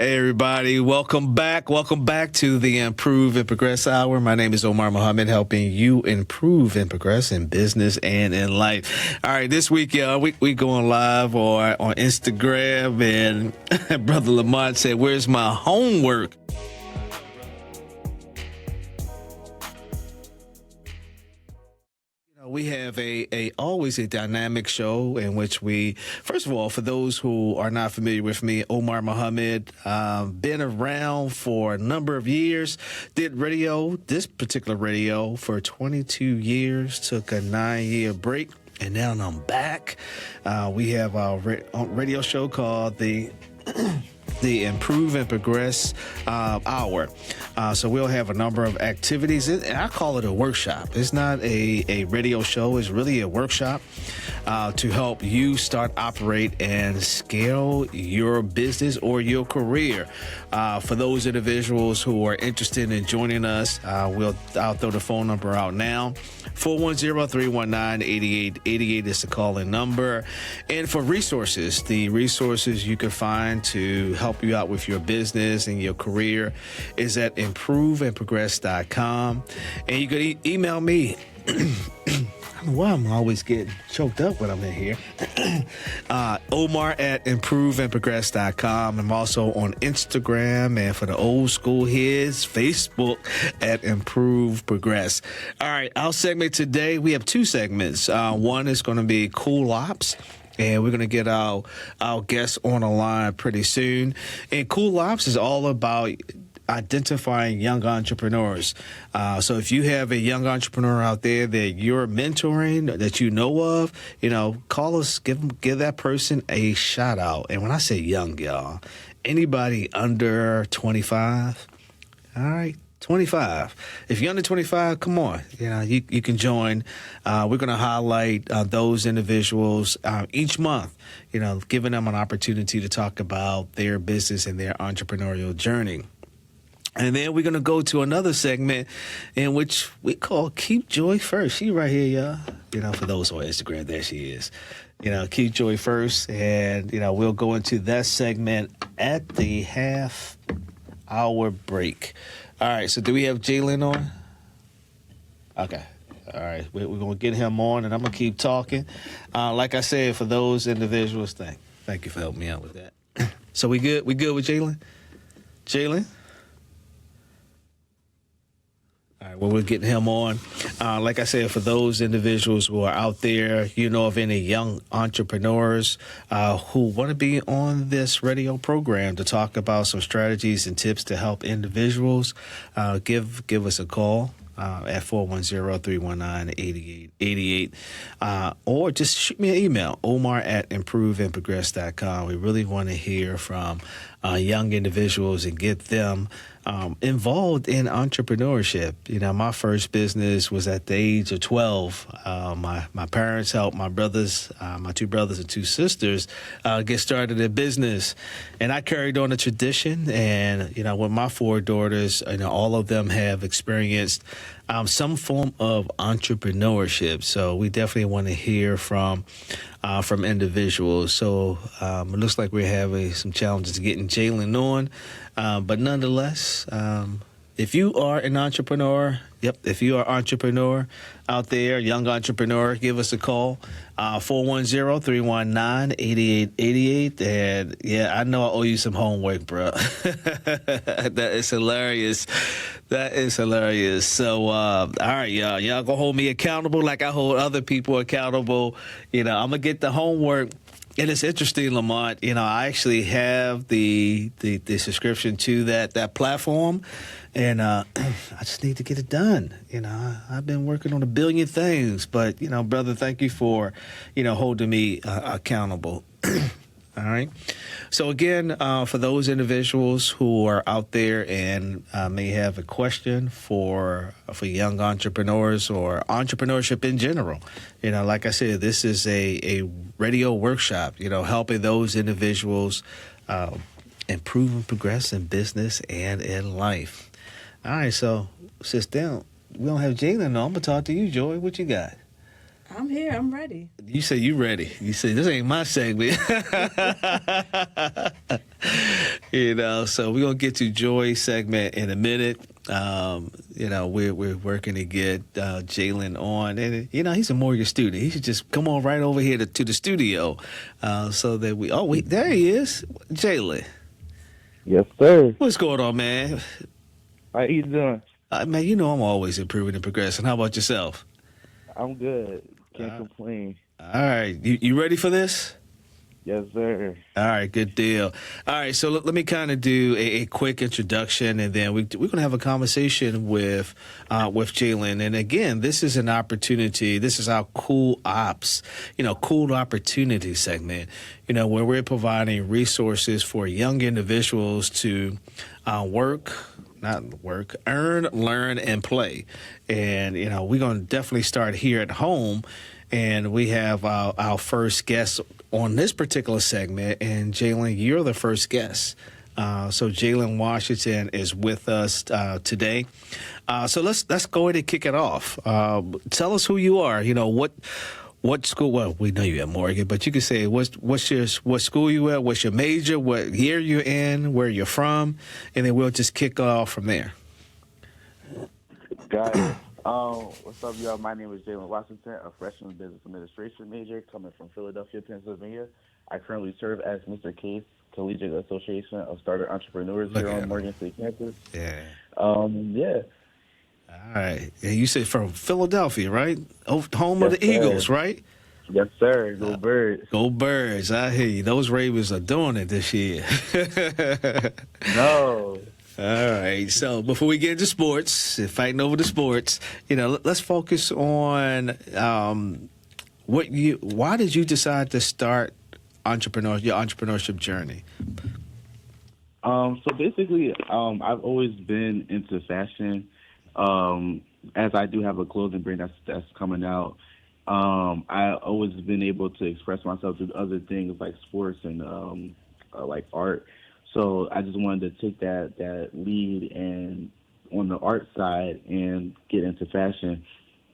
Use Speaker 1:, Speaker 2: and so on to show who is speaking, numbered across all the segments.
Speaker 1: Hey, everybody. Welcome back. Welcome back to the Improve and Progress Hour. My name is Omar Muhammad, helping you improve and progress in business and in life. All right, this week, y'all, we going live on Instagram, and Brother Lamont said, "Where's my homework?" We have always a dynamic show in which we, first of all, for those who are not familiar with me, Omar Muhammad, been around for a number of years, did radio, this particular radio, for 22 years, took a 9-year break, and now I'm back. We have our radio show called the Improve and Progress Hour. So we'll have a number of activities. And I call it a workshop. It's not a radio show. It's really a workshop to help you start, operate, and scale your business or your career. For those individuals who are interested in joining us, I'll throw the phone number out now. 410-319-8888 is the call-in number. And for resources, the resources you can find to help you out with your business and your career is at improveandprogress.com. And you can email me. I don't know why I'm always getting choked up when I'm in here. Omar at improveandprogress.com. I'm also on Instagram, and for the old school heads, Facebook at Improve Progress. All right, our segment today, we have two segments. One is going to be Coolopps, and we're going to get our guests on the line pretty soon. And Coolopps is all about identifying young entrepreneurs. So if you have a young entrepreneur out there that you're mentoring, that you know of, call us, give that person a shout out. And when I say young, y'all, anybody under 25, all right, 25. If you're under 25, come on, you can join. We're going to highlight those individuals each month, giving them an opportunity to talk about their business and their entrepreneurial journey. And then we're going to go to another segment in which we call Keep Joy First. She right here, y'all. For those on Instagram, there she is. Keep Joy First. And, we'll go into that segment at the half-hour break. All right, so do we have Jaylen on? Okay. All right, we're going to get him on, and I'm going to keep talking. Like I said, for those individuals, thank you for helping me out with that. So we good? We good with Jaylen? Jaylen? All right, well, we're getting him on. Like I said, for those individuals who are out there, of any young entrepreneurs who want to be on this radio program to talk about some strategies and tips to help individuals, give us a call at 410-319-8888, or just shoot me an email, Omar at improveandprogress.com. We really want to hear from young individuals and get them involved in entrepreneurship. My first business was at the age of 12. My parents helped my brothers, my two brothers and two sisters, get started in business. And I carried on the tradition. And, with my four daughters, all of them have experienced some form of entrepreneurship. So we definitely want to hear from individuals. So it looks like we're having some challenges getting Jaylen on. But nonetheless, if you are an entrepreneur, if you are an entrepreneur out there, young entrepreneur, give us a call, 410-319-8888. And yeah, I know I owe you some homework, bro. That is hilarious. That is hilarious. So, all right, y'all gonna hold me accountable like I hold other people accountable. I'm gonna get the homework. And it's interesting, Lamont, I actually have the subscription to that platform, and I just need to get it done. I've been working on a billion things, but, brother, thank you for, holding me accountable. All right. So again, for those individuals who are out there and may have a question for young entrepreneurs or entrepreneurship in general, like I said, this is a radio workshop, helping those individuals improve and progress in business and in life. All right. So since then we don't have Jaylen on, I'm going to talk to you, Joy. What you got?
Speaker 2: I'm here. I'm ready.
Speaker 1: You say you ready. You say this ain't my segment. So we're gonna get to Joy's segment in a minute. We're working to get Jaylen on, and he's a mortgage student. He should just come on right over here to the studio, so that wait, there he is, Jaylen.
Speaker 3: Yes, sir.
Speaker 1: What's going on, man?
Speaker 3: How you doing?
Speaker 1: Man, I'm always improving and progressing. How about yourself?
Speaker 3: I'm good. Can't complain.
Speaker 1: All right, you ready for this?
Speaker 3: Yes, sir.
Speaker 1: All right, good deal. All right, so let me kind of do a quick introduction, and then we're going to have a conversation with Jaylen. And again, this is an opportunity. This is our Coolopps, cool opportunity segment, where we're providing resources for young individuals to earn, learn, and play. And, we're going to definitely start here at home. And we have our first guest on this particular segment. And Jaylen, you're the first guest. So Jaylen Washington is with us today. So let's go ahead and kick it off. Tell us who you are. What school? Well, we know you're at Morgan, but you can say what school you at, what's your major, what year you're in, where you're from, and then we'll just kick off from there.
Speaker 3: Got it. What's up, y'all? My name is Jaylen Washington, a freshman business administration major coming from Philadelphia, Pennsylvania. I currently serve as Mr. Case Collegiate Association of Starter Entrepreneurs here on Morgan State campus.
Speaker 1: Yeah.
Speaker 3: Yeah.
Speaker 1: All right. And you said from Philadelphia, right? Home of the Eagles, right?
Speaker 3: Yes, sir. Go Birds.
Speaker 1: Go Birds. I hear you. Those Ravens are doing it this year.
Speaker 3: No.
Speaker 1: All right. So before we get into sports, fighting over the sports, let's focus on why did you decide to start your entrepreneurship journey?
Speaker 3: So basically, I've always been into fashion. As I do have a clothing brand that's coming out, I always been able to express myself through other things like sports and like art. So I just wanted to take that lead and on the art side and get into fashion.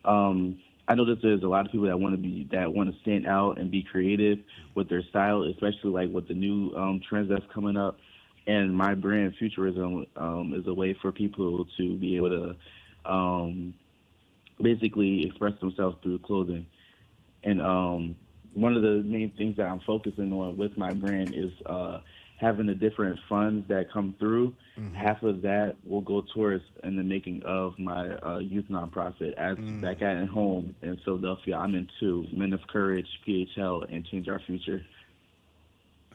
Speaker 3: I know that there's a lot of people that want to stand out and be creative with their style, especially like with the new trends that's coming up. And my brand, Futurism, is a way for people to be able to basically express themselves through clothing. And one of the main things that I'm focusing on with my brand is having the different funds that come through. Mm-hmm. Half of that will go towards in the making of my youth nonprofit. Back at home in Philadelphia, I'm into Men of Courage, PHL, and Change Our Future.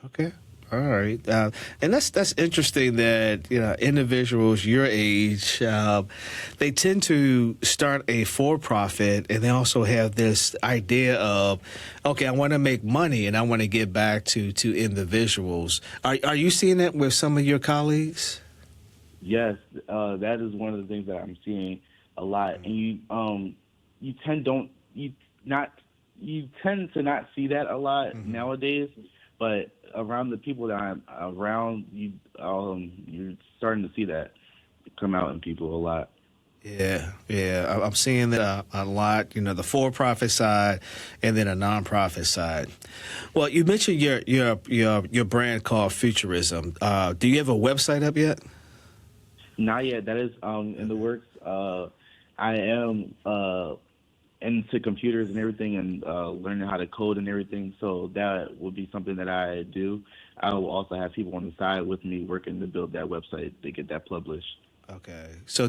Speaker 1: Okay. All right, and that's interesting that individuals your age they tend to start a for-profit, and they also have this idea of, okay, I want to make money and I want to give back to individuals. Are you seeing that with some of your colleagues?
Speaker 3: Yes, that is one of the things that I'm seeing a lot, and you tend to not see that a lot nowadays, but around the people that I'm around, you're starting to see that come out in people a lot.
Speaker 1: Yeah, I'm seeing that a lot. The for-profit side, and then a non-profit side. Well, you mentioned your brand called Futurism. Do you have a website up yet?
Speaker 3: Not yet. That is in the works. I am into computers and everything, and learning how to code and everything. So that would be something that I do. I will also have people on the side with me working to build that website to get that published.
Speaker 1: Okay. So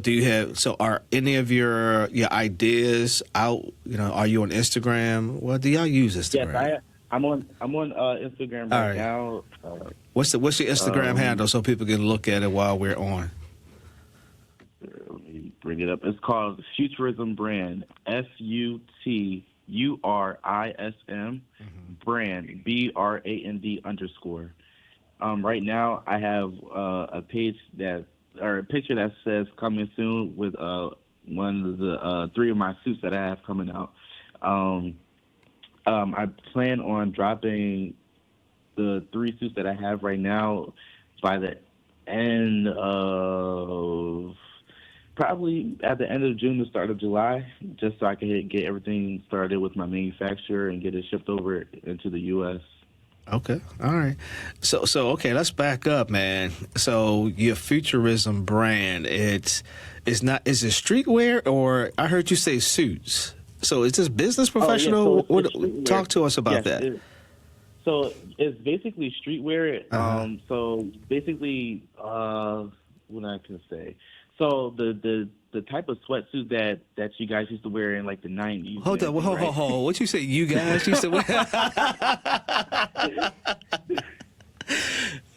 Speaker 1: are any of your ideas out? Are you on Instagram? Well, do y'all use Instagram?
Speaker 3: Yes, I'm on Instagram right now.
Speaker 1: What's your Instagram handle so people can look at it while we're on?
Speaker 3: Let me bring it up. It's called Futurism Brand. FUTURISM Brand BRAND_. Right now, I have a page a picture that says coming soon with one of the 3 of my suits that I have coming out. I plan on dropping the 3 suits that I have right now by the end of Probably at the end of June, the start of July, just so I can get everything started with my manufacturer and get it shipped over into the U.S.
Speaker 1: Okay. All right. So okay, let's back up, man. So your futurism brand, it's not, is it streetwear, or I heard you say suits? So is this business
Speaker 3: Oh yeah,
Speaker 1: professional?
Speaker 3: so it's streetwear.
Speaker 1: Talk to us about
Speaker 3: Yes,
Speaker 1: that.
Speaker 3: so it's basically streetwear.
Speaker 1: Uh-huh.
Speaker 3: So basically, what I can say. So the type of sweatsuit that you guys used to wear in like the '90s.
Speaker 1: Hold
Speaker 3: and
Speaker 1: on,
Speaker 3: everything, right?
Speaker 1: hold. What you say? You guys used to wear?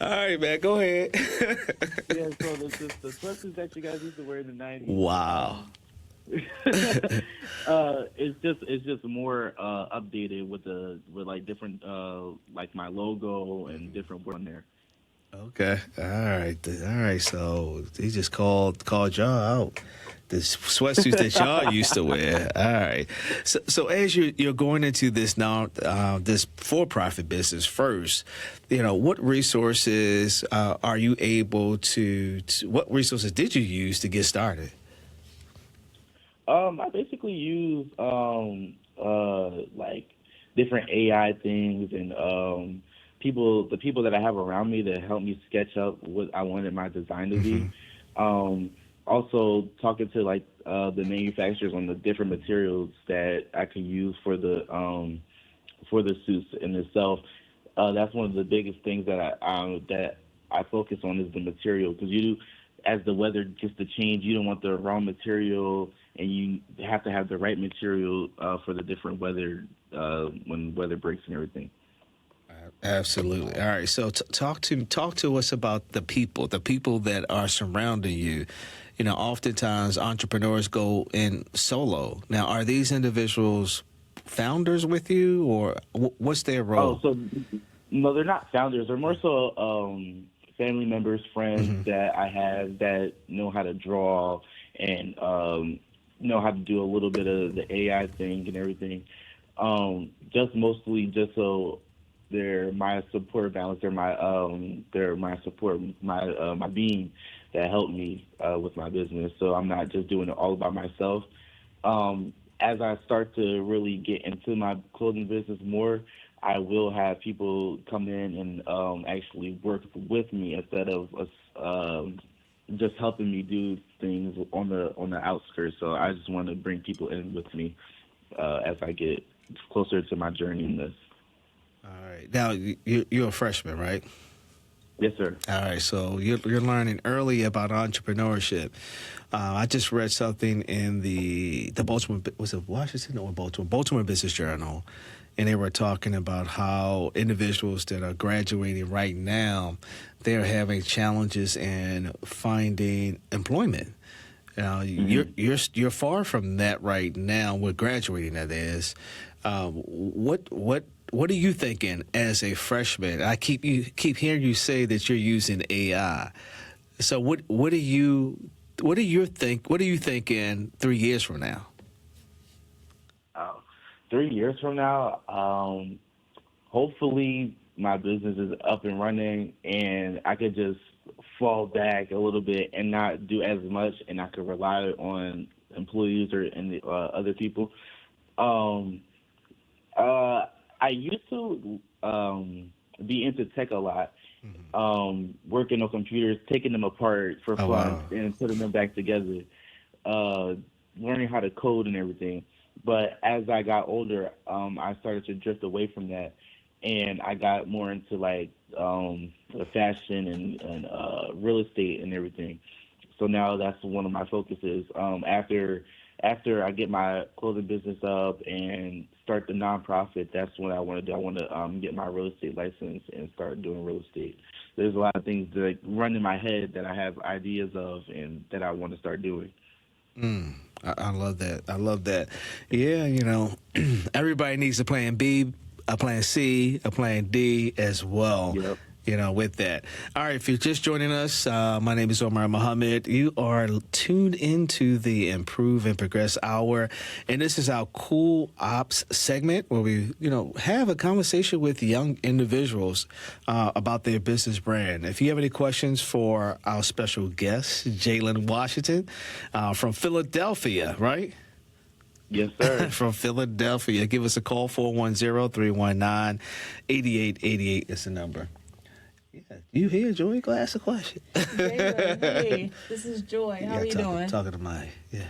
Speaker 1: All right, man. Go ahead.
Speaker 3: Yeah, so the sweatsuits that you guys used to wear in the '90s.
Speaker 1: Wow.
Speaker 3: It's just more updated with like different like my logo and different work on there.
Speaker 1: Okay. All right. So he just called y'all out. The sweatsuits that y'all used to wear. All right. So as you're going into this now, this for-profit business first, what resources are you able to? What resources did you use to get started?
Speaker 3: I basically use like different AI things and the people that I have around me that help me sketch up what I wanted my design to be. Also talking to like the manufacturers on the different materials that I can use for the suits in itself. That's one of the biggest things that I focus on is the material, because as the weather gets to change, you don't want the wrong material, and you have to have the right material for the different weather when weather breaks and everything.
Speaker 1: Absolutely. All right. So talk to us about the people that are surrounding you. Oftentimes entrepreneurs go in solo. Now, are these individuals founders with you, or what's their role?
Speaker 3: Oh, so no, they're not founders. They're more so family members, friends that I have that know how to draw and know how to do a little bit of the AI thing and everything. Just mostly just so they're my support balance. They're my support, my being that helped me with my business. So I'm not just doing it all by myself. As I start to really get into my clothing business more, I will have people come in and actually work with me instead of us just helping me do things on the outskirts. So I just want to bring people in with me as I get closer to my journey in this.
Speaker 1: All right. Now, you're a freshman, right?
Speaker 3: Yes, sir.
Speaker 1: All right. So you're learning early about entrepreneurship. I just read something in the Baltimore, was it Washington or Baltimore Business Journal, and they were talking about how individuals that are graduating right now, they're having challenges in finding employment. You're far from that right now. We're graduating, that is. What are you thinking as a freshman? I keep hearing you say that you're using AI. So what are you thinking 3 years from now?
Speaker 3: 3 years from now, hopefully my business is up and running and I could just fall back a little bit and not do as much, and I could rely on employees and other people. I used to be into tech a lot, working on computers, taking them apart for fun,
Speaker 1: wow.
Speaker 3: and putting them back together, learning how to code and everything. But as I got older, I started to drift away from that, and I got more into like the fashion and real estate and everything. So now that's one of my focuses. After I get my clothing business up and start the nonprofit, that's what I want to do. I want to get my real estate license and start doing real estate. There's a lot of things that run in my head that I have ideas of and that I want to start doing.
Speaker 1: I love that. I love that. Yeah, everybody needs a plan B, a plan C, a plan D as well.
Speaker 3: Yep.
Speaker 1: with that. All right, if you're just joining us, my name is Omar Muhammad. You are tuned into the Improve and Progress Hour, and this is our Cool Ops segment where we, have a conversation with young individuals about their business brand. If you have any questions for our special guest, Jaylen Washington from Philadelphia, right?
Speaker 3: Yes, sir.
Speaker 1: From Philadelphia. Give us a call, 410-319-8888 is the number. Yeah, you here, Joy? Go ask a question.
Speaker 2: Jaylen, hey, this is Joy. How are you doing?
Speaker 1: Talking to Mike. Yeah.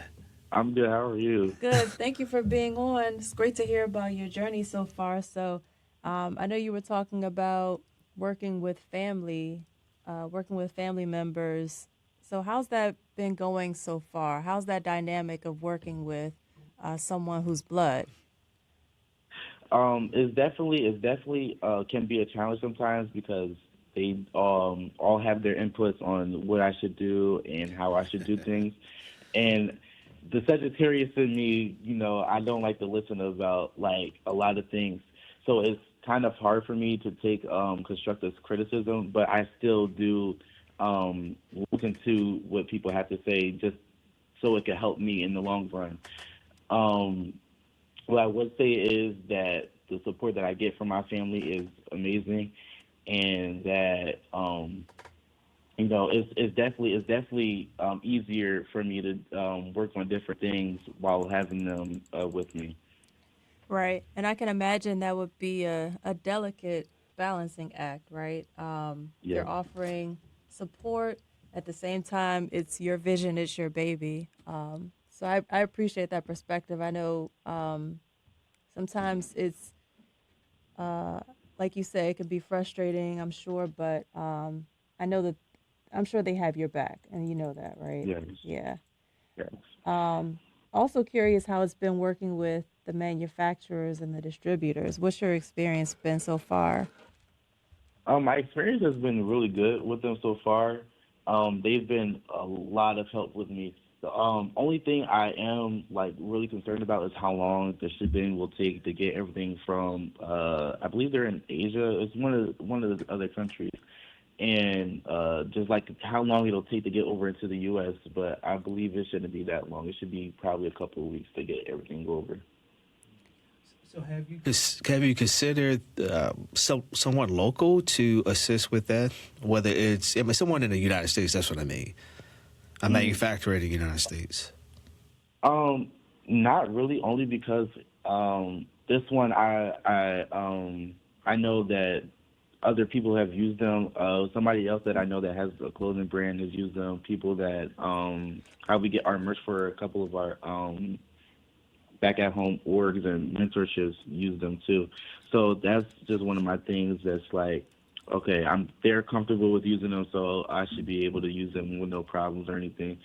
Speaker 3: I'm good. How are you?
Speaker 2: Good. Thank you for being on. It's great to hear about your journey so far. So, I know you were talking about working with family members. So, how's that been going so far? How's that dynamic of working with someone who's blood?
Speaker 3: It's definitely can be a challenge sometimes because they all have their inputs on what I should do and how I should do things. And the Sagittarius in me, I don't like to listen about like a lot of things. So it's kind of hard for me to take constructive criticism, but I still do listen to what people have to say just so it can help me in the long run. What I would say is that the support that I get from my family is amazing, and that it's definitely easier for me to work on different things while having them with me.
Speaker 2: Right. And I can imagine that would be a delicate balancing act, right?
Speaker 3: Yeah.
Speaker 2: You're offering support. At the same time, it's your vision, it's your baby. So I appreciate that perspective. I know sometimes it's, like you say, it can be frustrating, I'm sure, but I'm sure they have your back, and you know that, right?
Speaker 3: Yes.
Speaker 2: Yeah.
Speaker 3: Yes.
Speaker 2: Also curious how it's been working with the manufacturers and the distributors. What's your experience been so far?
Speaker 3: My experience has been really good with them so far. They've been a lot of help with me. The only thing I am really concerned about is how long the shipping will take to get everything from. I believe they're in Asia. It's one of the other countries, and just how long it'll take to get over into the U.S. But I believe it shouldn't be that long. It should be probably a couple of weeks to get everything over.
Speaker 1: So have you considered someone local to assist with that? Whether it's someone in the United States, that's what I mean. A manufacturer in the United States.
Speaker 3: Not really, only because this one I know that other people have used them. Somebody else that I know that has a clothing brand has used them. People that how we get our merch for a couple of our back at home orgs and mentorships use them too. So that's just one of my things that's like, okay, they're comfortable with using them, so I should be able to use them with no problems or anything.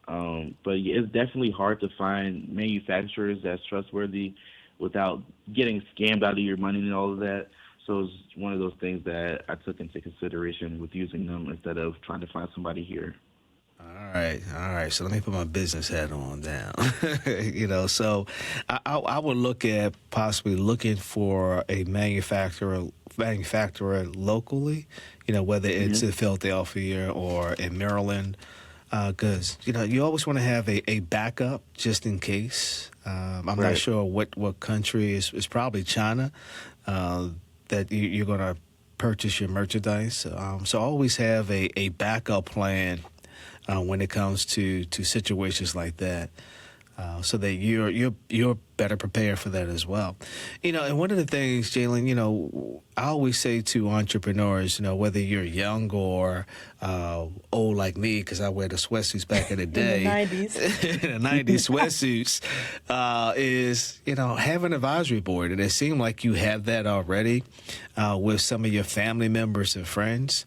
Speaker 3: But yeah, it's definitely hard to find manufacturers that's trustworthy without getting scammed out of your money and all of that. So it's one of those things that I took into consideration with using them instead of trying to find somebody here.
Speaker 1: All right. So let me put my business hat on down. So I would look at possibly looking for a manufacturer locally, whether it's in Philadelphia or in Maryland, because, you always want to have a backup just in case. I'm not sure what country is probably China that you're going to purchase your merchandise. So always have a backup plan when it comes to situations like that, so that you're better prepared for that as well. And one of the things, Jaylen, I always say to entrepreneurs, whether you're young or old like me, because I wear the sweatsuits back in the day,
Speaker 2: in the 90s,
Speaker 1: in the 90s sweatsuits, is have an advisory board, and it seemed like you have that already with some of your family members and friends.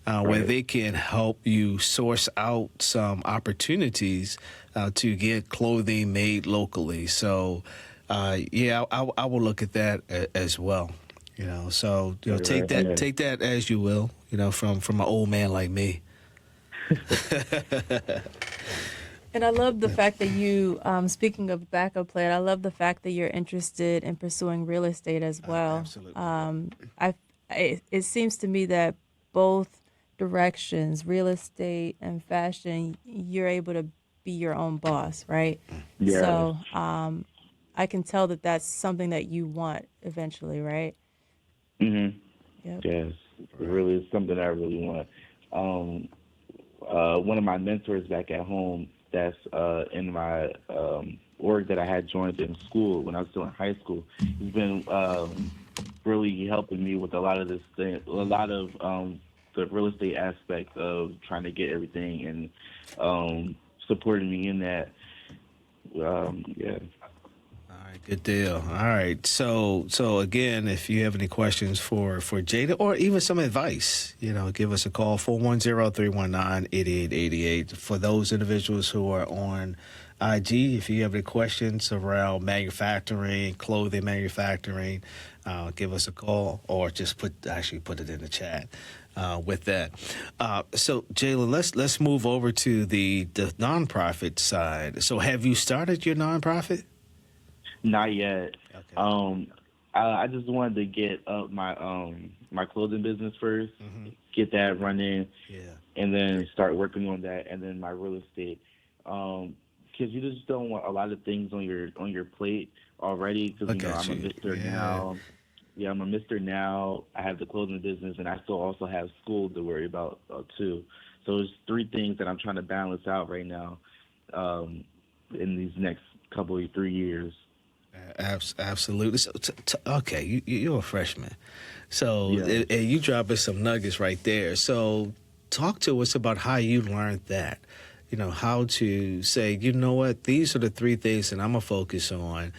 Speaker 1: Where they can help you source out some opportunities to get clothing made locally. So, I will look at that as well. So take that as you will. From an old man like me.
Speaker 2: And I love the fact that you, speaking of backup plan, I love the fact that you're interested in pursuing real estate as well.
Speaker 1: Absolutely.
Speaker 2: it seems to me that both directions, real estate and fashion, you're able to be your own boss, right?
Speaker 3: Yes.
Speaker 2: So I can tell that that's something that you want eventually, right?
Speaker 3: Mhm.
Speaker 2: Yep.
Speaker 3: Yes. It
Speaker 1: Right.
Speaker 3: really is something I really want. Um, One of my mentors back at home, that's in my org that I had joined in school when I was still in high school. He's been really helping me with a lot of this thing, a lot of the real estate aspect of trying to get everything and supporting me in that. Yeah.
Speaker 1: All right, good deal. All right, so again, if you have any questions for Jada or even some advice, give us a call 410-319-8888. For those individuals who are on IG, if you have any questions around manufacturing, clothing manufacturing, give us a call or just put it in the chat. With that, so Jaylen, let's move over to the nonprofit side. So, have you started your nonprofit?
Speaker 3: Not yet.
Speaker 1: Okay.
Speaker 3: Um, I just wanted to get up my clothing business first,
Speaker 1: Hmm.
Speaker 3: get that running,
Speaker 1: Yeah.
Speaker 3: and then start working on that, and then my real estate. Because you just don't want a lot of things on your plate already. Because
Speaker 1: Look at
Speaker 3: I'm a
Speaker 1: you.
Speaker 3: Mister
Speaker 1: Yeah.
Speaker 3: now. Yeah, I'm a Mister now. I have the clothing business, and I still also have school to worry about too. So there's three things that I'm trying to balance out right now, um, in these next couple of 3 years.
Speaker 1: Absolutely. So, okay, you're a freshman. So,
Speaker 3: Yeah.
Speaker 1: and you dropping some nuggets right there. So, talk to us about how you learned that. How to say, what, these are the three things that I'm going to focus on.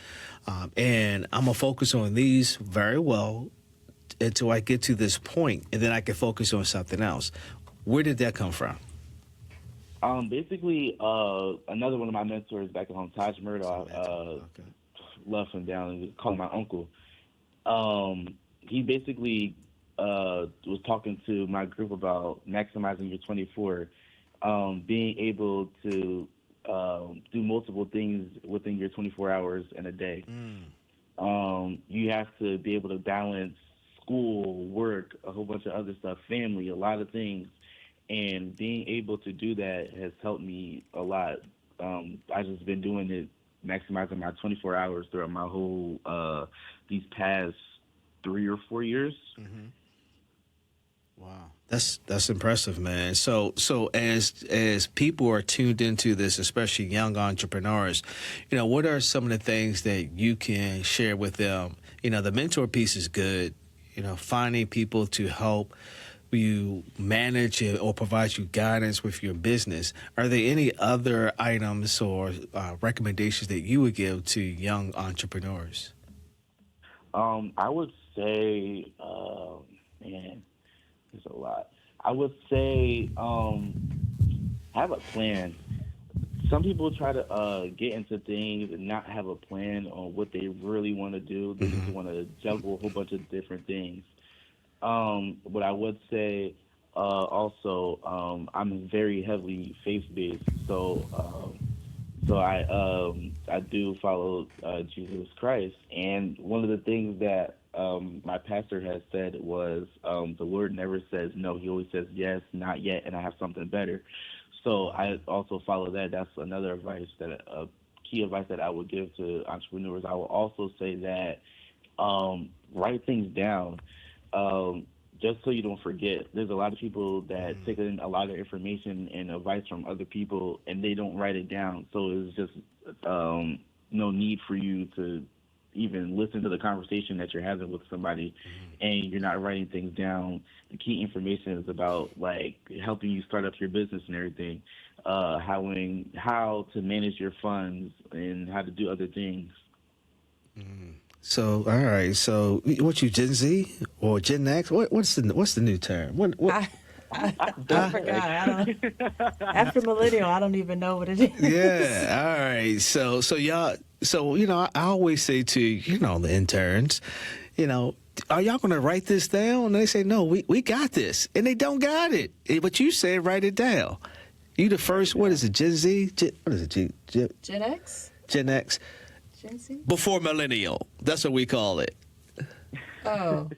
Speaker 1: And I'm going to focus on these very well until I get to this point, and then I can focus on something else. Where did that come from?
Speaker 3: Basically, another one of my mentors back at home, Taj Murdoch,
Speaker 1: Okay.
Speaker 3: love him down and call him my uncle. He basically was talking to my group about maximizing your 24, being able to do multiple things within your 24 hours in a day.
Speaker 1: Mm.
Speaker 3: You have to be able to balance school, work, a whole bunch of other stuff, family, a lot of things. And being able to do that has helped me a lot. I've just been doing it, maximizing my 24 hours throughout my whole these past 3 or 4 years.
Speaker 1: Mm-hmm. Wow, that's impressive, man. So as people are tuned into this, especially young entrepreneurs, what are some of the things that you can share with them? The mentor piece is good. Finding people to help you manage it or provide you guidance with your business. Are there any other items or recommendations that you would give to young entrepreneurs?
Speaker 3: I would say, man, there's a lot. I would say, have a plan. Some people try to get into things and not have a plan on what they really want to do. They just
Speaker 1: Hmm.
Speaker 3: want to juggle a whole bunch of different things. What I would say also, I'm very heavily faith based, so I do follow Jesus Christ, and one of the things that my pastor has said was the Lord never says no; He always says yes, not yet, and I have something better. So I also follow that. That's another advice that key advice that I would give to entrepreneurs. I will also say that write things down, um, just so you don't forget. There's a lot of people that take in a lot of information and advice from other people, and they don't write it down. So it's just um, no need for you to even listen to the conversation that you're having with somebody, and you're not writing things down. The key information is about like helping you start up your business and everything, how to manage your funds and how to do other things.
Speaker 1: So, all right. So, what you Gen Z or Gen X? What's the new term? What?
Speaker 2: I, I
Speaker 1: Huh?
Speaker 2: forgot. I don't. After millennial, I don't even know what it is.
Speaker 1: Yeah. All right. So y'all. So I always say to the interns, you know, are y'all going to write this down? And they say, no, we got this, and they don't got it. But you say write it down. You the first. What is it? Gen Z? What is it?
Speaker 2: Gen X,
Speaker 1: Gen X
Speaker 2: Gen Z.
Speaker 1: before millennial. That's what we call it.
Speaker 2: Oh,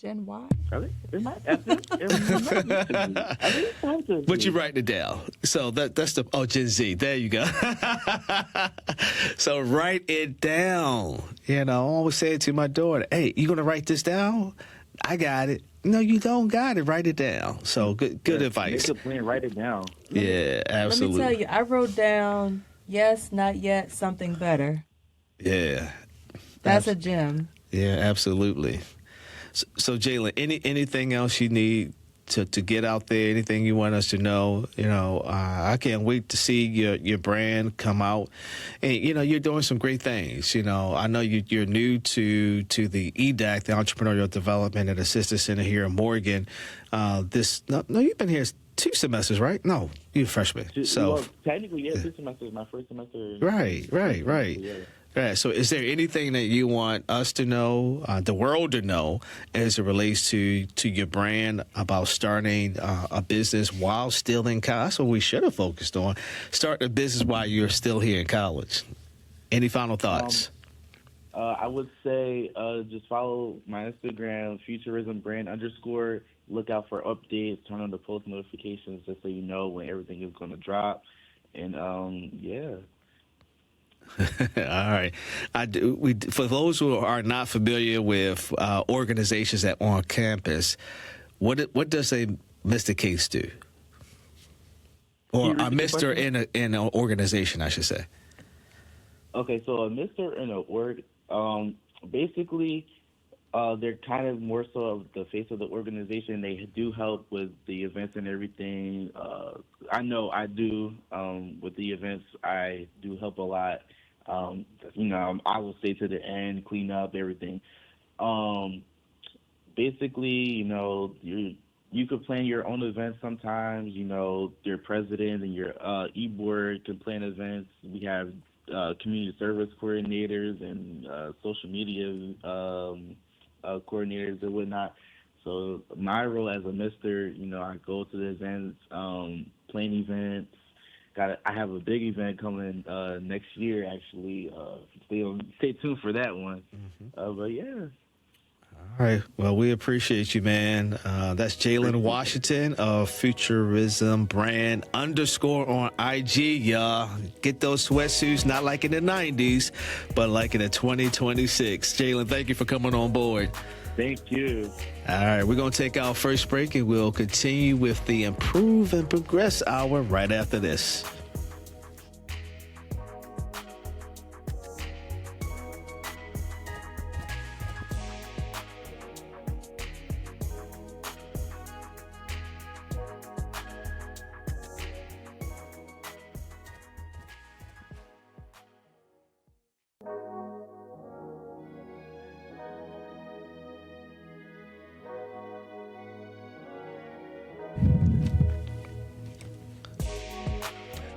Speaker 2: Gen Y?
Speaker 3: It might be to me. I think it's time to
Speaker 1: But
Speaker 3: be.
Speaker 1: you write it down. So that's the Gen Z. There you go. So write it down. You know, I always say it to my daughter. Hey, you gonna write this down? I got it. No, you don't got it. Write it down. So good advice.
Speaker 3: Make a plan, write it down.
Speaker 1: Yeah, absolutely.
Speaker 2: Let me tell you, I wrote down yes, not yet, something better.
Speaker 1: Yeah.
Speaker 2: That's a gem.
Speaker 1: Yeah, absolutely. So Jaylen, anything else you need to get out there? Anything you want us to know? You know, I can't wait to see your brand come out, and you know you're doing some great things. You know, I know you're new to the EDAC, the Entrepreneurial Development and Assistance Center here in Morgan. No, you've been here 2 semesters, right? No, you're a freshman. So
Speaker 3: well, technically, yeah, 2 semesters. My first semester.
Speaker 1: right.
Speaker 3: Yeah.
Speaker 1: Right. So is there anything that you want us to know, the world to know, as it relates to your brand about starting a business while still in college? That's what we should have focused on. Starting a business while you're still here in college. Any final thoughts?
Speaker 3: I would say just follow my Instagram, futurismbrand _. Look out for updates. Turn on the post notifications just so you know when everything is going to drop. And, yeah.
Speaker 1: All right. For those who are not familiar with organizations that are on campus, what does a Mr. Case do? Or a Mr. in an organization, I should say.
Speaker 3: Okay, so a Mr. in a org, basically, they're kind of more so of the face of the organization. They do help with the events and everything. I know I do with the events. I do help a lot. You know, I will stay to the end, clean up everything. Basically, you know, you could plan your own events sometimes. You know, your president and your e-board can plan events. We have community service coordinators and social media coordinators and whatnot. So my role as a Mr., you know, I go to the events, plan events. I have a big event coming next year, actually. Stay tuned for that one. But yeah.
Speaker 1: All right. Well, we appreciate you, man. That's Jaylen Washington of Futurism Brand _ on IG, y'all. Get those sweatsuits, not like in the 90s, but like in the 2026. Jaylen, thank you for coming on board.
Speaker 3: Thank you.
Speaker 1: All right, we're going to take our first break, and we'll continue with the Improve and Progress Hour right after this.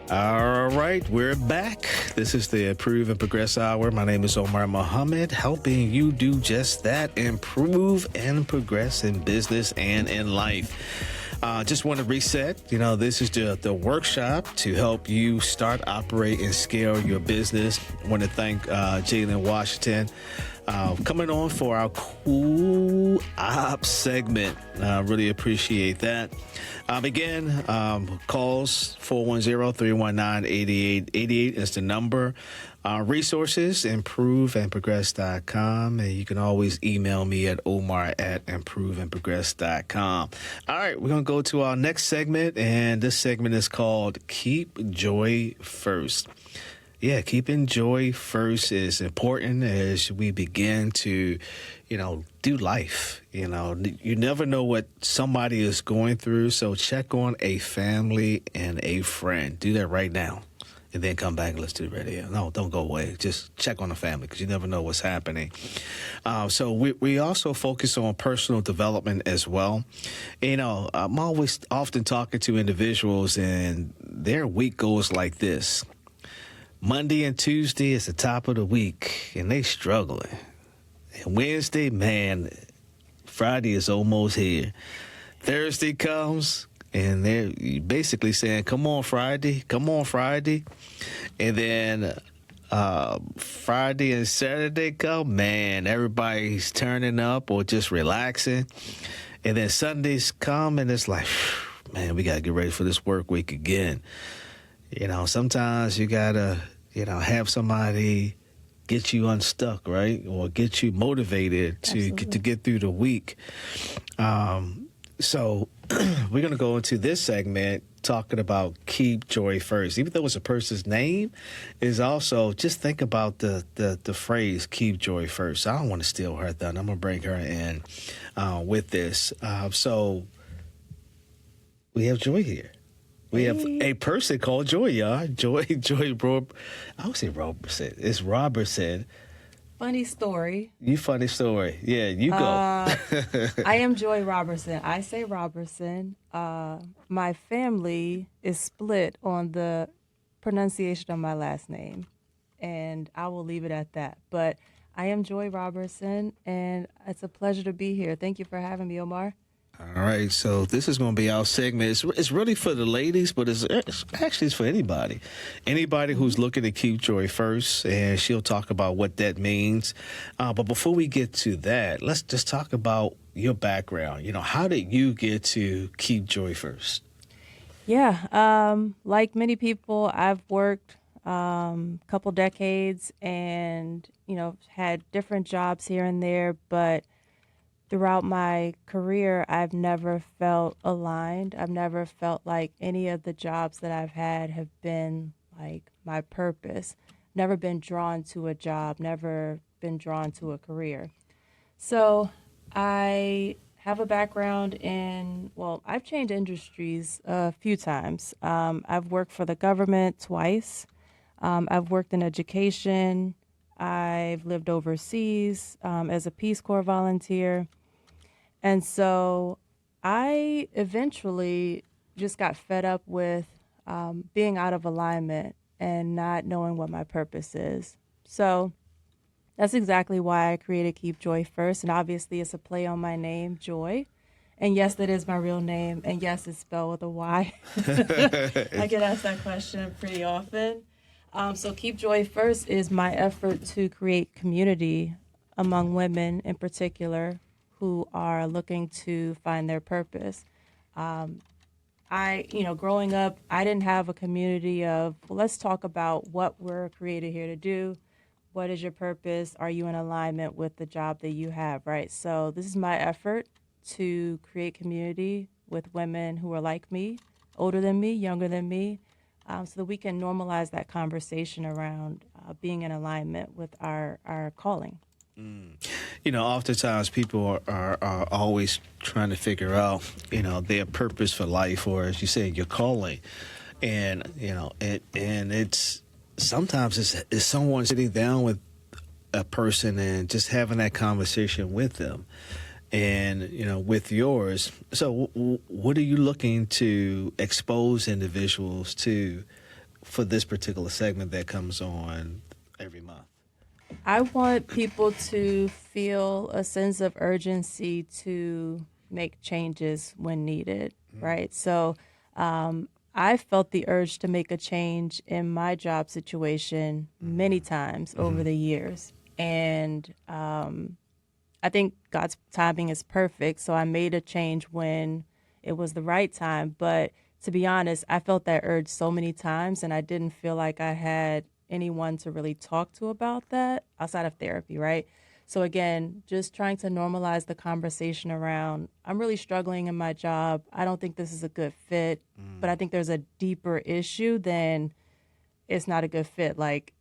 Speaker 1: All right, we're back. This is the Improve and Progress Hour. My name is Omar Muhammad, helping you do just that, improve and progress in business and in life. Just want to reset. You know, this is the workshop to help you start, operate, and scale your business. I want to thank Jaylen Washington coming on for our Coolopps segment. Really appreciate that. Again, calls 410-319-8888 is the number. Resources, improveandprogress.com. And you can always email me at omar@improveandprogress.com. All right, we're going to go to our next segment, and this segment is called Keep Joy First. Yeah, keeping joy first is important as we begin to, you know, do life. You know, you never know what somebody is going through, so check on a family and a friend. Do that right now, and then come back and listen to the radio. No, don't go away. Just check on the family because you never know what's happening. So we also focus on personal development as well. You know, I'm always often talking to individuals, and their week goes like this. Monday and Tuesday is the top of the week, and they struggling. And Wednesday, man, Friday is almost here. Thursday comes, and they're basically saying, come on, Friday. And then Friday and Saturday come, man, everybody's turning up or just relaxing. And then Sundays come and it's like, man, we got to get ready for this work week again. Sometimes you got to, have somebody get you unstuck, right? Or get you motivated to get through the week. So we're going to go into this segment talking about keep joy first. Even though it's a person's name, is also just think about the phrase keep joy first. I don't want to steal her thunder. I'm going to bring her in with this. So we have Joy here. We have a person called Joy, y'all. Joy, I would say Roberson. It's Roberson.
Speaker 2: Funny story.
Speaker 1: Funny story. Yeah, you go.
Speaker 2: I am Joy Roberson. I say Roberson. My family is split on the pronunciation of my last name, and I will leave it at that. But I am Joy Roberson, and it's a pleasure to be here. Thank you for having me, Omar.
Speaker 1: All right, so this is going to be our segment. It's really for the ladies, but it's actually for anybody. Anybody who's looking to keep joy first, and she'll talk about what that means. But before we get to that, let's just talk about your background. How did you get to keep joy first?
Speaker 2: Yeah, like many people, I've worked a couple decades and, had different jobs here and there, but throughout my career, I've never felt aligned. I've never felt like any of the jobs that I've had have been like my purpose. Never been drawn to a job, never been drawn to a career. So I have a background I've changed industries a few times. I've worked for the government twice. I've worked in education. I've lived overseas as a Peace Corps volunteer. And so I eventually just got fed up with being out of alignment and not knowing what my purpose is. So that's exactly why I created Keep Joy First. And obviously it's a play on my name, Joy. And yes, that is my real name. And yes, it's spelled with a Y. I get asked that question pretty often. So Keep Joy First is my effort to create community among women in particular who are looking to find their purpose. Growing up, I didn't have a community of, well, let's talk about what we're created here to do. What is your purpose? Are you in alignment with the job that you have, right? So this is my effort to create community with women who are like me, older than me, younger than me, so that we can normalize that conversation around being in alignment with our calling.
Speaker 1: Oftentimes people are always trying to figure out, their purpose for life, or as you say, your calling. And, and it's sometimes it's someone sitting down with a person and just having that conversation with them. And, with yours, so what are you looking to expose individuals to for this particular segment that comes on every month?
Speaker 2: I want people to feel a sense of urgency to make changes when needed, right? So I felt the urge to make a change in my job situation many times over the years. And I think God's timing is perfect. So I made a change when it was the right time. But to be honest, I felt that urge so many times, and I didn't feel like I had anyone to really talk to about that outside of therapy, right? So again, just trying to normalize the conversation around, I'm really struggling in my job. I don't think this is a good fit, but I think there's a deeper issue than it's not a good fit. Like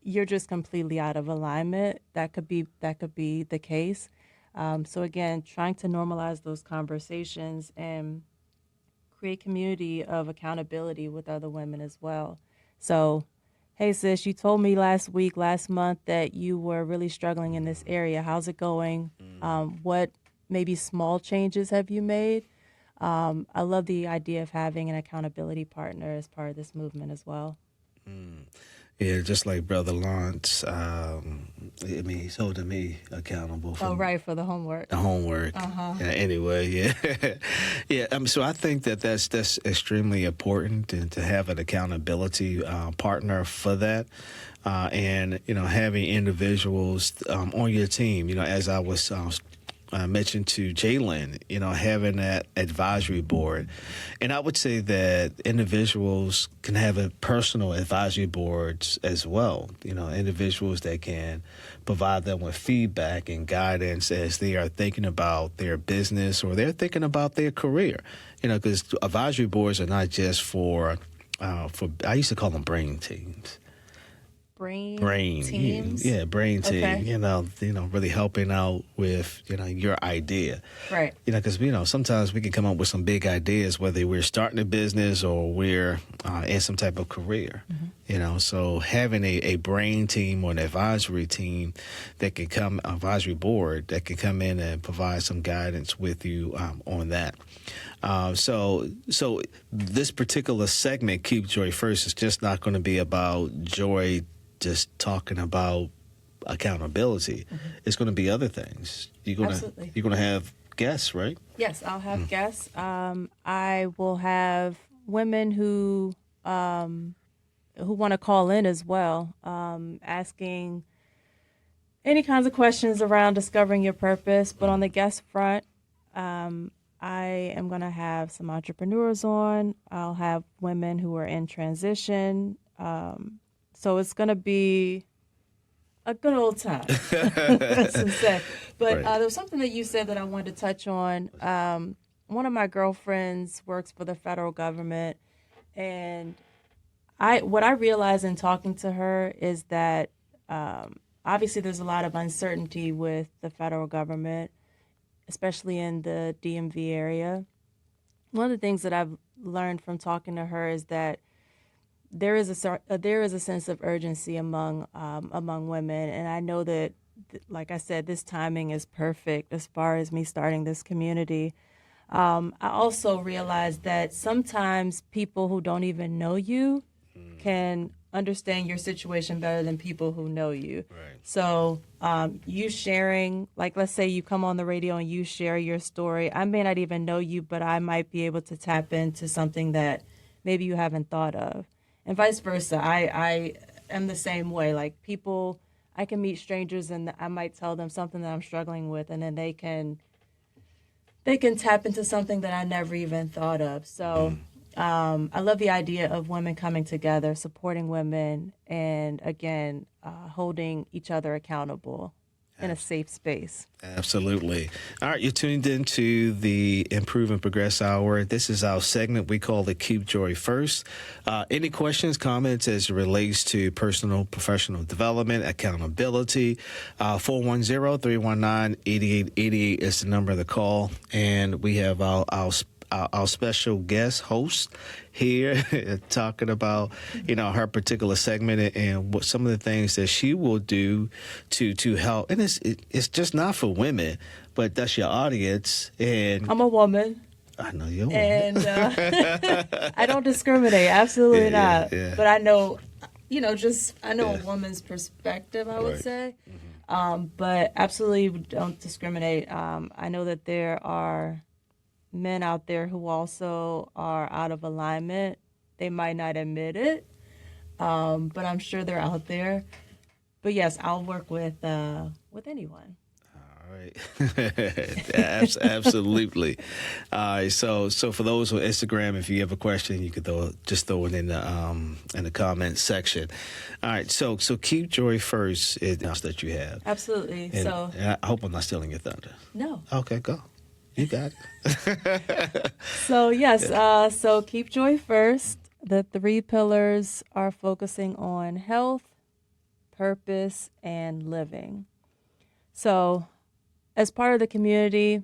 Speaker 2: you're just completely out of alignment. That could be the case. So again, trying to normalize those conversations and create community of accountability with other women as well. So, hey sis, you told me last month that you were really struggling in this area. How's it going? What maybe small changes have you made? I love the idea of having an accountability partner as part of this movement as well.
Speaker 1: Yeah, just like Brother Lawrence. He's holding me accountable for
Speaker 2: Oh, right, for the homework.
Speaker 1: the homework. Yeah, anyway, yeah, yeah. So I think that's extremely important, and to have an accountability partner for that, and having individuals on your team. As I was. I mentioned to Jaylen, having that advisory board. And I would say that individuals can have a personal advisory boards as well. Individuals that can provide them with feedback and guidance as they are thinking about their business or they're thinking about their career. Because advisory boards are not just for I used to call them brain teams.
Speaker 2: Brain teams?
Speaker 1: Yeah, brain team.
Speaker 2: Okay.
Speaker 1: Really helping out with your idea.
Speaker 2: Right.
Speaker 1: Because sometimes we can come up with some big ideas, whether we're starting a business or we're in some type of career. So having a brain team or an advisory team that can advisory board that can come in and provide some guidance with you on that. So this particular segment, Keep Joy First, is just not going to be about Joy just talking about accountability. It's going to be other things.
Speaker 2: Absolutely.
Speaker 1: You're going to have guests, right?
Speaker 2: Yes, I'll have guests. I will have women who want to call in as well, asking any kinds of questions around discovering your purpose. But on the guest front, I am going to have some entrepreneurs on. I'll have women who are in transition. So it's going to be a good old time. Some say. But
Speaker 1: Right.
Speaker 2: there was something that you said that I wanted to touch on. One of my girlfriends works for the federal government, and what I realized in talking to her is that obviously there's a lot of uncertainty with the federal government, especially in the DMV area. One of the things that I've learned from talking to her is that there is a sense of urgency among women, and I know that, like I said, this timing is perfect as far as me starting this community. I also realized that sometimes people who don't even know you can understand your situation better than people who know you.
Speaker 1: Right.
Speaker 2: So you sharing, like, let's say you come on the radio and you share your story. I may not even know you, but I might be able to tap into something that maybe you haven't thought of. And vice versa. I am the same way. Like, people, I can meet strangers and I might tell them something that I'm struggling with, and then they can tap into something that I never even thought of. So I love the idea of women coming together, supporting women, and again, holding each other accountable in a safe space.
Speaker 1: Absolutely. All right, you're tuned into the Improve and Progress Hour. This is our segment. We call it Keep Joy First. Any questions, comments as it relates to personal, professional development, accountability, 410-319-8888 is the number of the call. And we have our special guest host here talking about her particular segment and what some of the things that she will do to help. And it's just not for women, but that's your audience. And
Speaker 2: I'm a woman.
Speaker 1: I know you're a woman.
Speaker 2: And I don't discriminate. Absolutely not.
Speaker 1: Yeah.
Speaker 2: But I know, I know a woman's perspective, I would
Speaker 1: Right.
Speaker 2: say. But absolutely don't discriminate. I know that there are men out there who also are out of alignment. They might not admit it, but I'm sure they're out there. But yes, I'll work with anyone.
Speaker 1: All right. Absolutely. All right. So for those on Instagram, if you have a question, you could just throw it in the comment section. All right. So Keep Joy First is that you have.
Speaker 2: Absolutely.
Speaker 1: And
Speaker 2: So
Speaker 1: I hope I'm not stealing your thunder.
Speaker 2: no.
Speaker 1: Okay, go. You got it.
Speaker 2: So yes, so Keep Joy First. The 3 pillars are focusing on health, purpose, and living. So as part of the community,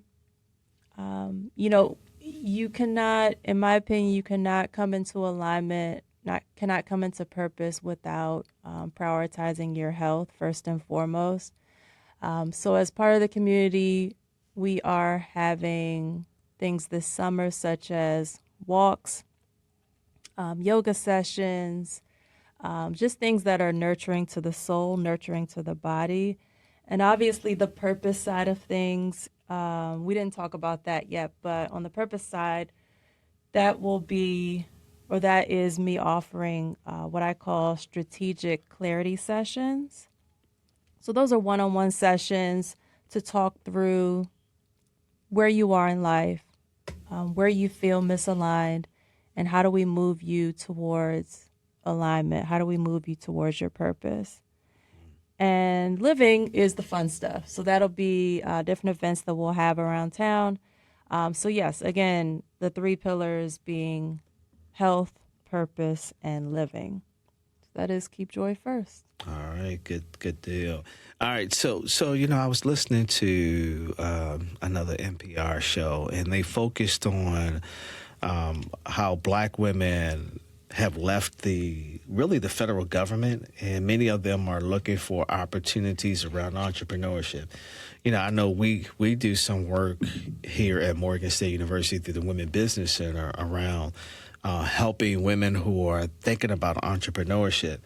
Speaker 2: you cannot, in my opinion, you cannot come into alignment, cannot come into purpose without prioritizing your health first and foremost. So as part of the community, we are having things this summer such as walks, yoga sessions, just things that are nurturing to the soul, nurturing to the body. And obviously, the purpose side of things, we didn't talk about that yet, but on the purpose side, that will be, or that is me offering what I call strategic clarity sessions. So those are one-on-one sessions to talk through where you are in life, where you feel misaligned, and how do we move you towards alignment? How do we move you towards your purpose? And living is the fun stuff. So that'll be different events that we'll have around town. So yes, again, the 3 pillars being health, purpose, and living. That is Keep Joy First.
Speaker 1: All right, good deal. All right, so I was listening to another NPR show, and they focused on how Black women have left the federal government, and many of them are looking for opportunities around entrepreneurship. I know we do some work here at Morgan State University through the Women Business Center around helping women who are thinking about entrepreneurship.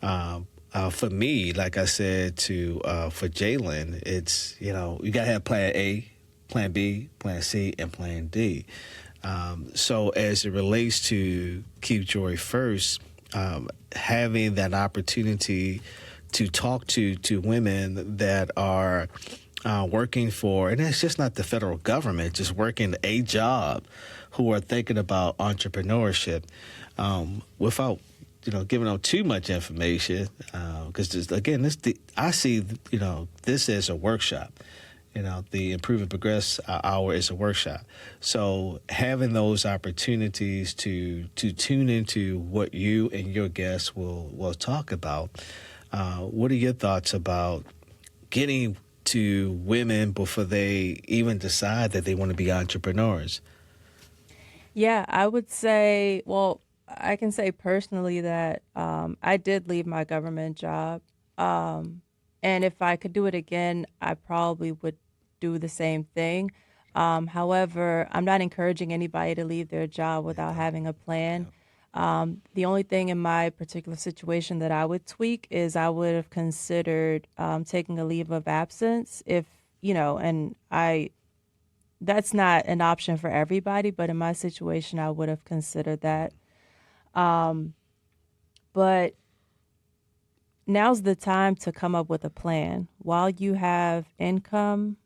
Speaker 1: For me, like I said for Jaylen, it's, you got to have plan A, plan B, plan C, and plan D. So as it relates to Keep Joy First, having that opportunity to talk to women that are working for, and it's just not the federal government, just working a job, who are thinking about entrepreneurship, without giving out too much information, because again, I see this as a workshop. The Improve and Progress Hour is a workshop. So having those opportunities to tune into what you and your guests will talk about. What are your thoughts about getting to women before they even decide that they want to be entrepreneurs?
Speaker 2: Yeah, I would say, well, I can say personally that I did leave my government job. And if I could do it again, I probably would do the same thing. However, I'm not encouraging anybody to leave their job without having a plan. The only thing in my particular situation that I would tweak is I would have considered taking a leave of absence if, and that's not an option for everybody, but in my situation, I would have considered that. But now's the time to come up with a plan. While you have income,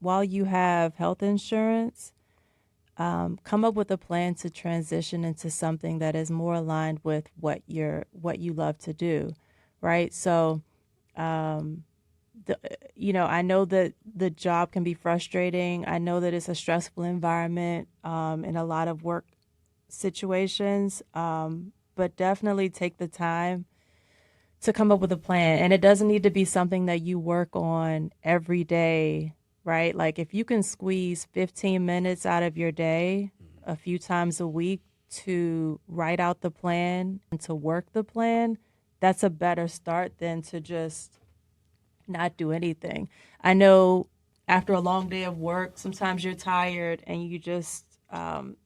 Speaker 2: while you have health insurance, come up with a plan to transition into something that is more aligned with what you love to do, right? So, I know that the job can be frustrating. I know that it's a stressful environment in a lot of work situations, but definitely take the time to come up with a plan. And it doesn't need to be something that you work on every day, right? Like if you can squeeze 15 minutes out of your day a few times a week to write out the plan and to work the plan, that's a better start than to just not do anything. I know after a long day of work, sometimes you're tired and you just,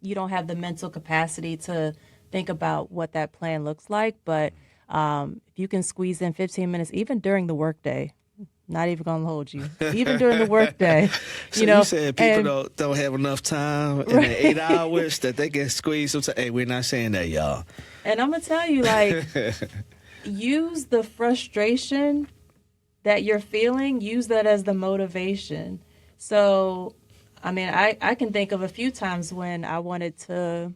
Speaker 2: you don't have the mental capacity to think about what that plan looks like. But if you can squeeze in 15 minutes, even during the workday, not even gonna hold you, even during the workday,
Speaker 1: so you said people don't have enough time in the 8 hours that they can squeeze some time. Hey, we're not saying that, y'all.
Speaker 2: And I'm gonna tell you, like, use the frustration that you're feeling, use that as the motivation. So, I mean, I can think of a few times when I wanted to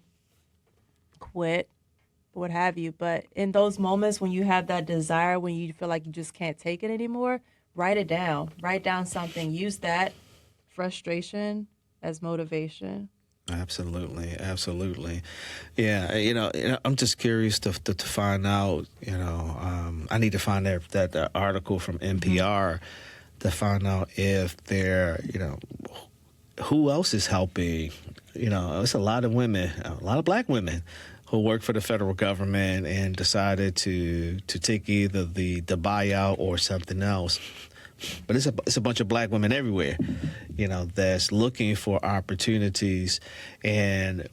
Speaker 2: quit, what have you. But in those moments when you have that desire, when you feel like you just can't take it anymore, write it down. Write down something. Use that frustration as motivation.
Speaker 1: Absolutely. Yeah, I'm just curious to find out, I need to find that article from NPR to find out if they're, who else is helping. It's a lot of women, a lot of Black women who work for the federal government and decided to take either the buyout or something else. But it's a bunch of Black women everywhere, that's looking for opportunities. And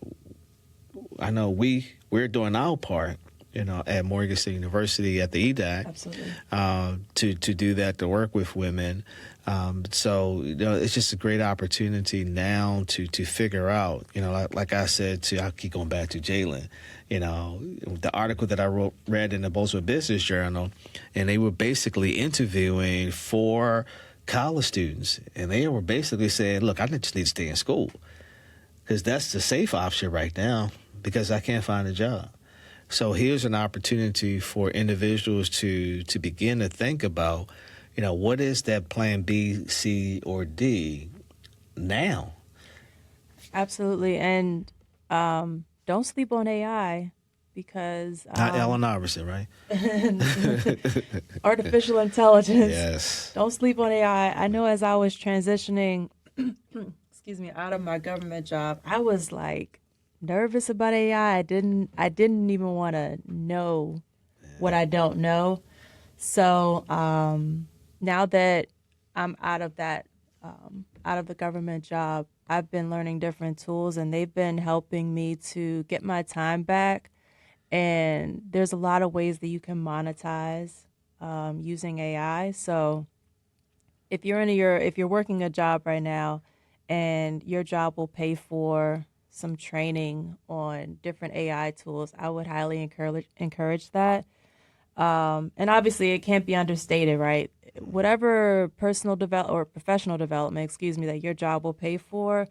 Speaker 1: I know we're doing our part at Morgan State University at the EDAC.
Speaker 2: Absolutely.
Speaker 1: To do that, to work with women. So it's just a great opportunity now to figure out, like I said, I'll keep going back to Jaylen, the article that I read in the Bozeman Business Journal, and they were basically interviewing 4 college students, and they were basically saying, look, I just need to stay in school because that's the safe option right now because I can't find a job. So here's an opportunity for individuals to begin to think about, what is that plan B, C, or D now?
Speaker 2: Absolutely. And don't sleep on AI because...
Speaker 1: Not Allen Iverson, right?
Speaker 2: artificial intelligence.
Speaker 1: Yes.
Speaker 2: Don't sleep on AI. I know as I was transitioning, out of my government job, I was like nervous about AI. I didn't even want to know what I don't know. So now that I'm out of the government job, I've been learning different tools, and they've been helping me to get my time back. And there's a lot of ways that you can monetize using AI. So if you're working a job right now, and your job will pay for some training on different AI tools, I would highly encourage that. And obviously, it can't be understated, right? Whatever personal development or professional development, that your job will pay for,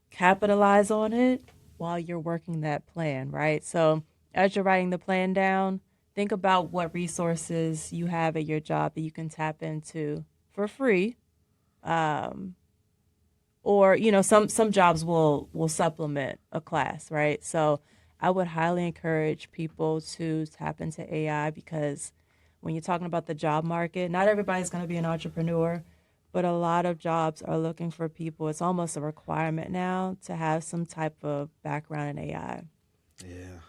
Speaker 2: capitalize on it while you're working that plan, right? So as you're writing the plan down, think about what resources you have at your job that you can tap into for free. Or, some jobs will supplement a class, right? So I would highly encourage people to tap into AI because when you're talking about the job market, not everybody's going to be an entrepreneur, but a lot of jobs are looking for people. It's almost a requirement now to have some type of background in AI.
Speaker 1: Yeah.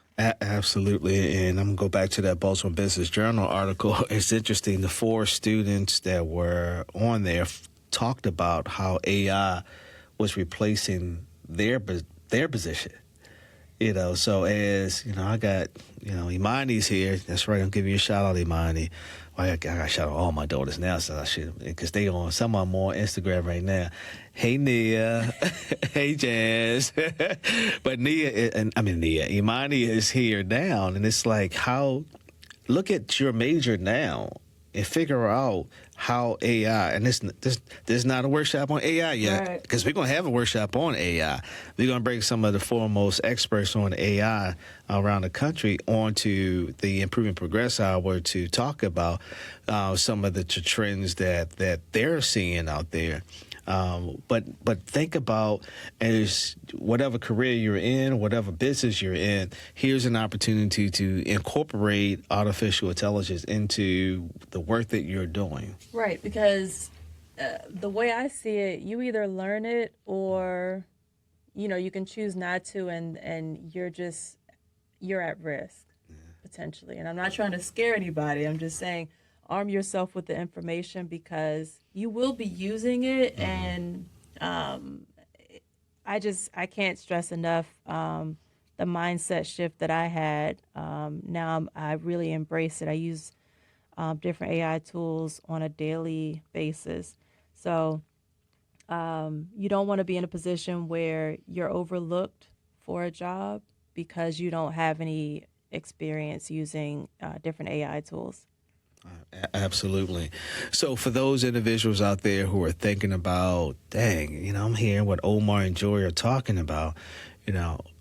Speaker 1: Absolutely. And I'm going to go back to that Bozeman Business Journal article. It's interesting. The 4 students that were on there talked about how AI was replacing their position. So as, I got, Imani's here. That's right. I'm giving you a shout out, Imani. Well, I got to shout out all my daughters now, so I should, because some of them on Instagram right now. Hey, Nia. Hey, Jazz. But Imani is here now. And it's like, look at your major now and figure out how AI, and there's not a workshop on AI yet, because we're going to have a workshop on AI. We're going to bring some of the foremost experts on AI around the country onto the Improve and Progress Hour to talk about some of the trends that they're seeing out there. But think about, as whatever career you're in, whatever business you're in, here's an opportunity to incorporate artificial intelligence into the work that you're doing.
Speaker 2: Right, because the way I see it, you either learn it or, you can choose not to, and you're at risk, potentially. And I'm not trying to scare anybody. I'm just saying, arm yourself with the information because you will be using it. And I can't stress enough the mindset shift that I had. Now I really embrace it. I use different AI tools on a daily basis. So you don't want to be in a position where you're overlooked for a job because you don't have any experience using different AI tools.
Speaker 1: Absolutely. So for those individuals out there who are thinking about, dang, I'm hearing what Omar and Joy are talking about,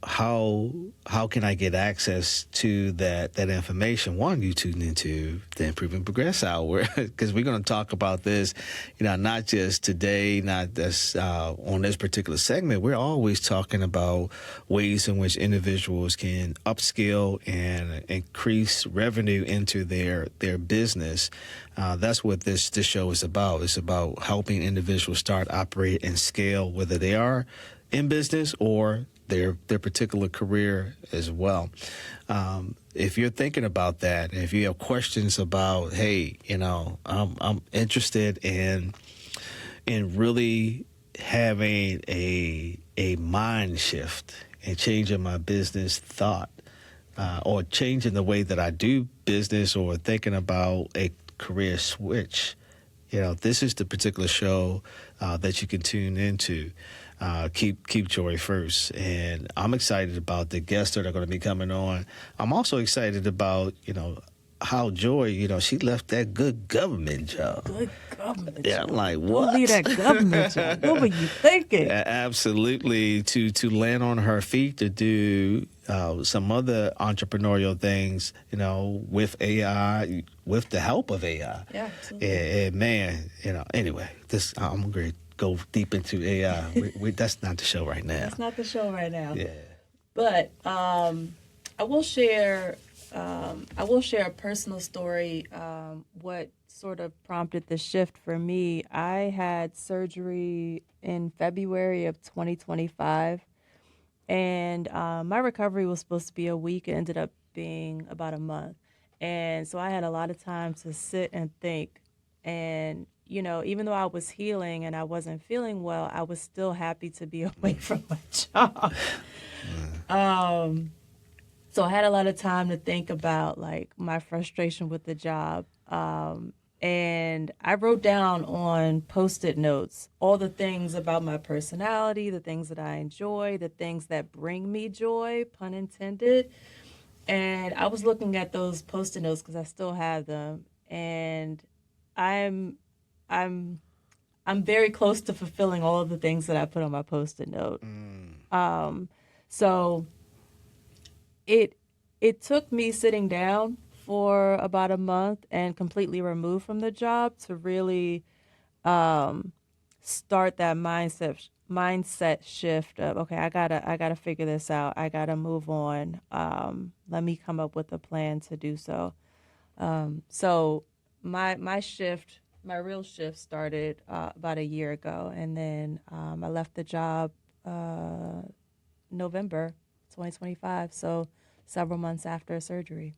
Speaker 1: how can I get access to that information? One, you tune into the Improve and Progress Hour, because we're going to talk about this, not just today, not just on this particular segment. We're always talking about ways in which individuals can upskill and increase revenue into their business. That's what this show is about. It's about helping individuals start, operate, and scale, whether they are in business or their particular career as well. If you're thinking about that, and if you have questions about, hey, I'm interested in really having a mind shift and changing my business thought or changing the way that I do business or thinking about a career switch, this is the particular show that you can tune into. Keep Joy First, and I'm excited about the guests that are going to be coming on. I'm also excited about how Joy, she left that good government job.
Speaker 2: Good government.
Speaker 1: Yeah, I'm like,
Speaker 2: Don't
Speaker 1: what?
Speaker 2: leave that government job. What were you thinking?
Speaker 1: Yeah, absolutely. To land on her feet, to do some other entrepreneurial things, with AI, with the help of AI.
Speaker 2: Yeah, absolutely.
Speaker 1: And man, anyway, I'm going to go deep into AI. That's not the show right now.
Speaker 2: That's not the show right now.
Speaker 1: Yeah.
Speaker 2: But I will share. I will share a personal story. What sort of prompted the shift for me? I had surgery in February of 2025, and my recovery was supposed to be a week. It ended up being about a month, and so I had a lot of time to sit and think. And even though I was healing and I wasn't feeling well, I was still happy to be away from my job. So I had a lot of time to think about like my frustration with the job. And I wrote down on Post-it notes all the things about my personality, the things that I enjoy, the things that bring me joy, pun intended. And I was looking at those Post-it notes because I still have them. And I'm very close to fulfilling all of the things that I put on my Post-it note. So it took me sitting down for about a month and completely removed from the job to really start that mindset shift of, okay, I gotta figure this out. I gotta move on. Let me come up with a plan to do so. So my real shift started about a year ago, and then I left the job November 2025. So several months after surgery.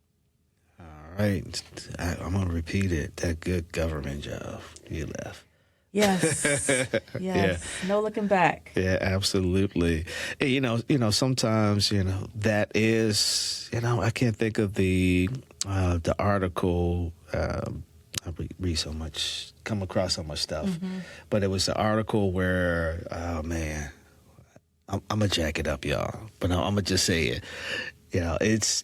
Speaker 1: All right. I'm going to repeat it. That good government job you left.
Speaker 2: Yes. Yes.
Speaker 1: Yeah.
Speaker 2: No looking back.
Speaker 1: Yeah, absolutely. And, sometimes, that is, I can't think of the article. I read so much, come across so much stuff. Mm-hmm. But it was the article where, oh, man, I'm going to jack it up, y'all. But I'm going to just say it. It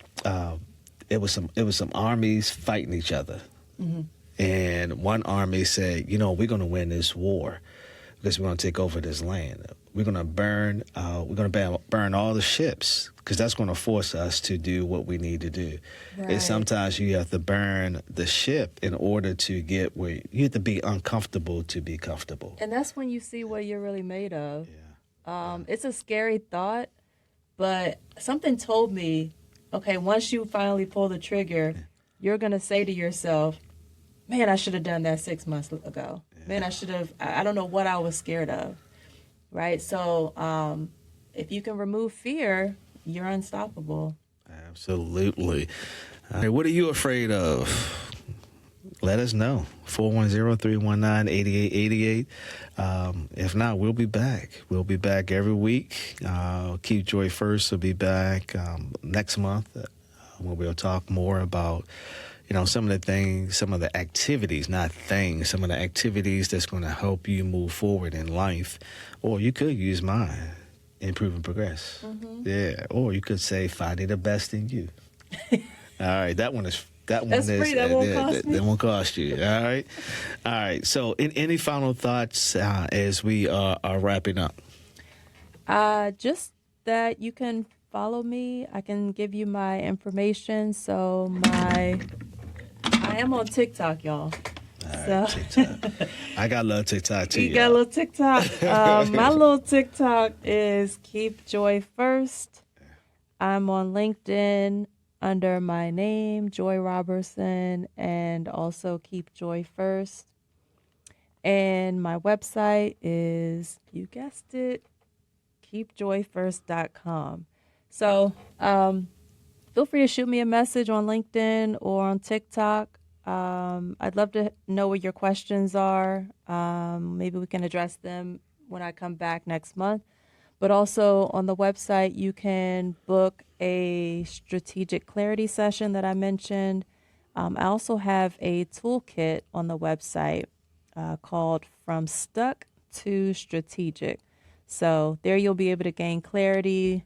Speaker 1: was some armies fighting each other, mm-hmm. And one army said, we're going to win this war because we're going to take over this land. We're going to burn all the ships because that's going to force us to do what we need to do. Right. And sometimes you have to burn the ship in order to get where you have to be uncomfortable to be comfortable.
Speaker 2: And that's when you see what you're really made of.
Speaker 1: Yeah.
Speaker 2: It's a scary thought. But something told me, okay, once you finally pull the trigger, you're going to say to yourself, man, I should have done that 6 months ago. Yeah. Man, I don't know what I was scared of, right? So if you can remove fear, you're unstoppable.
Speaker 1: Absolutely. What are you afraid of? Let us know. 410-319-8888. If not, we'll be back. We'll be back every week. Keep Joy First will be back next month when we'll talk more about, some of the things, some of the activities, not things, some of the activities that's going to help you move forward in life. Or you could use mine, Improve and Progress. Mm-hmm. Yeah. Or you could say, finding the best in you. All right. That's free. That won't cost me. That won't cost you. All right. All right. So, any final thoughts as we are wrapping up?
Speaker 2: Just that you can follow me. I can give you my information. So I am on TikTok, y'all.
Speaker 1: All right, TikTok. I got a little TikTok too.
Speaker 2: You got a little TikTok. My little TikTok is Keep Joy First. I'm on LinkedIn under my name, Joy Roberson, and also Keep Joy First. And my website is, you guessed it, keepjoyfirst.com. So feel free to shoot me a message on LinkedIn or on TikTok. I'd love to know what your questions are. Maybe we can address them when I come back next month. But also on the website, you can book a strategic clarity session that I mentioned. I also have a toolkit on the website called From Stuck to Strategic. So there you'll be able to gain clarity,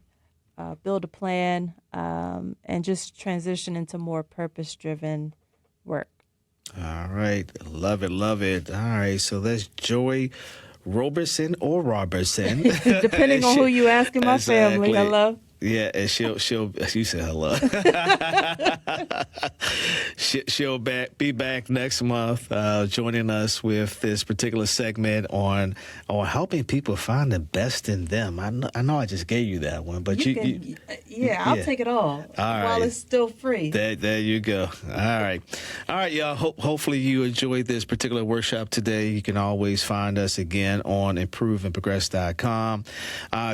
Speaker 2: build a plan, and just transition into more purpose-driven work.
Speaker 1: All right. Love it. Love it. All right. So that's Joy Roberson or Roberson.
Speaker 2: Depending on who you ask in my family. Hello.
Speaker 1: Yeah, and she'll you said hello. she'll be back next month, joining us with this particular segment on helping people find the best in them. I know I just gave you that one, but
Speaker 2: I'll take it all while it's still free.
Speaker 1: There you go. All right, y'all. Hopefully you enjoyed this particular workshop today. You can always find us again on improveandprogress.com.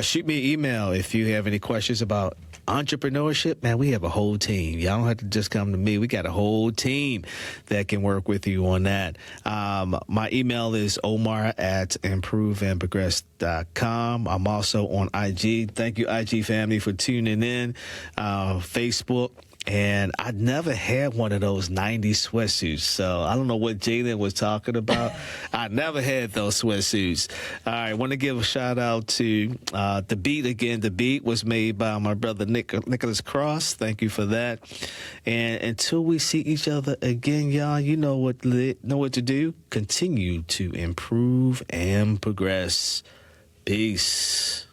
Speaker 1: Shoot me an email if you have any questions about entrepreneurship. Man, we have a whole team. Y'all don't have to just come to me. We got a whole team that can work with you on that. My email is omar@improveandprogress.com. I'm also on IG. Thank you, IG family, for tuning in. Facebook. And I never had one of those 90s sweatsuits. So I don't know what Jaylen was talking about. I never had those sweatsuits. All right. I want to give a shout out to The Beat again. The Beat was made by my brother Nicholas Cross. Thank you for that. And until we see each other again, y'all, you know what to do. Continue to improve and progress. Peace.